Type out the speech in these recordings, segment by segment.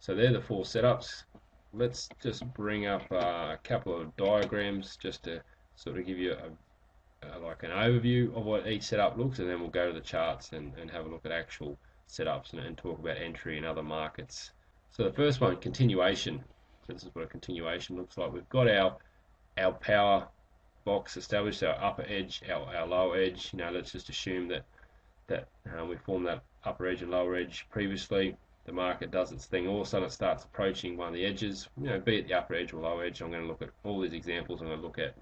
So they're the four setups. Let's just bring up a couple of diagrams just to sort of give you like an overview of what each setup looks, and then we'll go to the charts and have a look at actual setups and talk about entry in other markets. So the first one, continuation. So this is what a continuation looks like. We've got our power box established, our upper edge, our lower edge. Let's just assume that we formed that upper edge and lower edge previously. The market does its thing. All of a sudden, it starts approaching one of the edges. Be it the upper edge or lower edge. I'm going to look at all these examples. I'm going to look at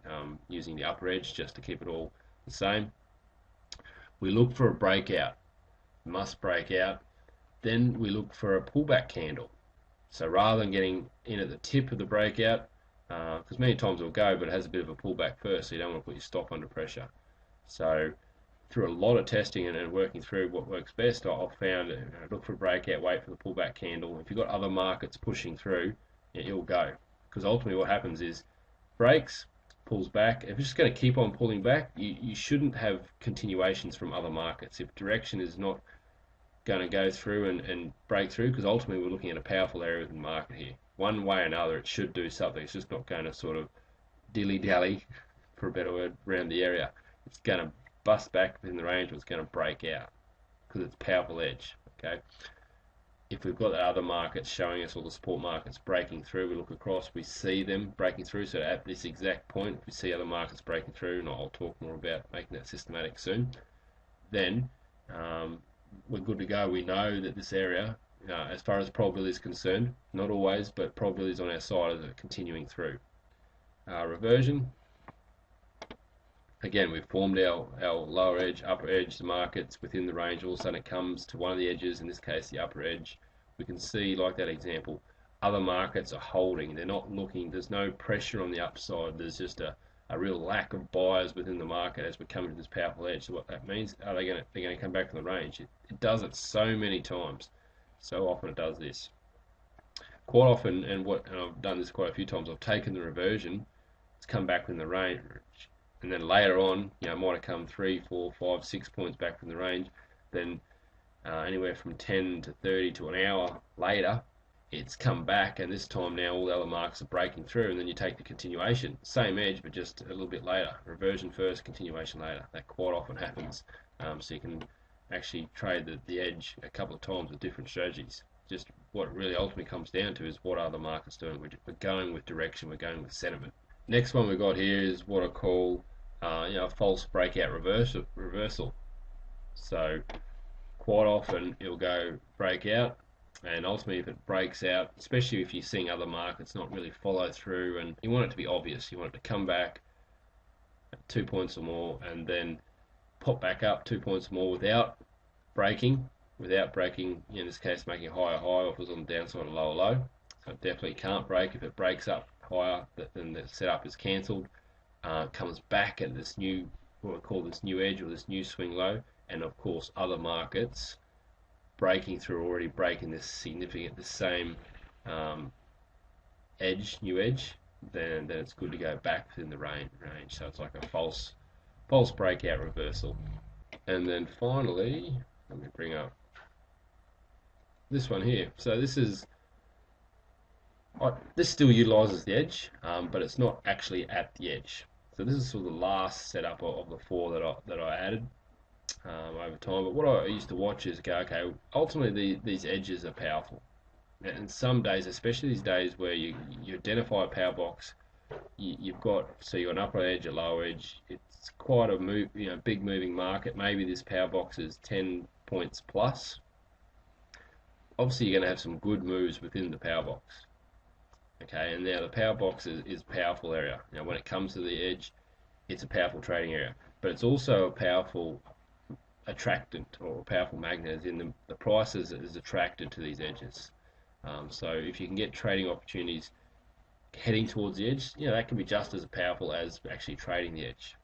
using the upper edge just to keep it all the same. We look for a breakout. Must break out. Then we look for a pullback candle. So rather than getting in at the tip of the breakout, because many times it'll go, but it has a bit of a pullback first, so you don't want to put your stop under pressure. So through a lot of testing and working through what works best, I've found look for a breakout, wait for the pullback candle. If you've got other markets pushing through, it'll go. Because ultimately what happens is breaks, pulls back. If it's just going to keep on pulling back, you shouldn't have continuations from other markets. If direction is not going to go through and break through, because ultimately we're looking at a powerful area within the market here. One way or another, it should do something. It's just not going to sort of dilly-dally, for a better word, around the area. It's going to bust back within the range, or it's going to break out because it's powerful edge. Okay. If we've got the other markets showing us, all the support markets breaking through, we look across, we see them breaking through. So at this exact point, if we see other markets breaking through, and I'll talk more about making that systematic soon, then we're good to go. We know that this area, as far as probability is concerned, not always, but probability is on our side of it continuing through. Reversion. Again, we've formed our lower edge, upper edge, the markets within the range. All of a sudden it comes to one of the edges, in this case the upper edge. We can see, like that example, other markets are holding. They're not looking, there's no pressure on the upside. There's just a real lack of buyers within the market as we're coming to this powerful edge. So what that means, they're going to come back from the range. It does it so many times. So often it does this. Quite often, and I've done this quite a few times, I've taken the reversion, it's come back from the range, and then later on, it might have come 3, 4, 5, 6 points back from the range. Then anywhere from 10 to 30 to an hour later, it's come back, and this time now all the other markets are breaking through, and then you take the continuation, same edge, but just a little bit later. Reversion first, continuation later. That quite often happens. So you can actually trade the edge a couple of times with different strategies. Just what it really ultimately comes down to is what are the markets doing. We're going with direction, we're going with sentiment. Next one we've got here is what I call false breakout reversal. So quite often it'll go breakout, and ultimately if it breaks out, especially if you're seeing other markets not really follow through, and you want it to be obvious, you want it to come back 2 points or more and then pop back up 2 points or more without breaking, in this case making a higher high, or if it was on the downside, a lower low. So it definitely can't break. If it breaks up higher, then the setup is cancelled. Comes back at this new, what we call this new edge or this new swing low, and of course other markets breaking through, already breaking this same edge, new edge, then it's good to go back within the range. So it's like a false breakout reversal. And then finally, let me bring up this one here. So this still utilizes the edge, but it's not actually at the edge. So this is sort of the last setup of the four that I added over time. But what I used to watch is go, okay, ultimately these edges are powerful. And some days, especially these days where you identify a power box, you've got an upper edge, a lower edge. It's quite a big moving market. Maybe this power box is 10 points plus. Obviously, you're going to have some good moves within the power box. Okay, and now the power box is a powerful area. Now when it comes to the edge, it's a powerful trading area, but it's also a powerful attractant or a powerful magnet, as in the price is attracted to these edges. So if you can get trading opportunities heading towards the edge, that can be just as powerful as actually trading the edge.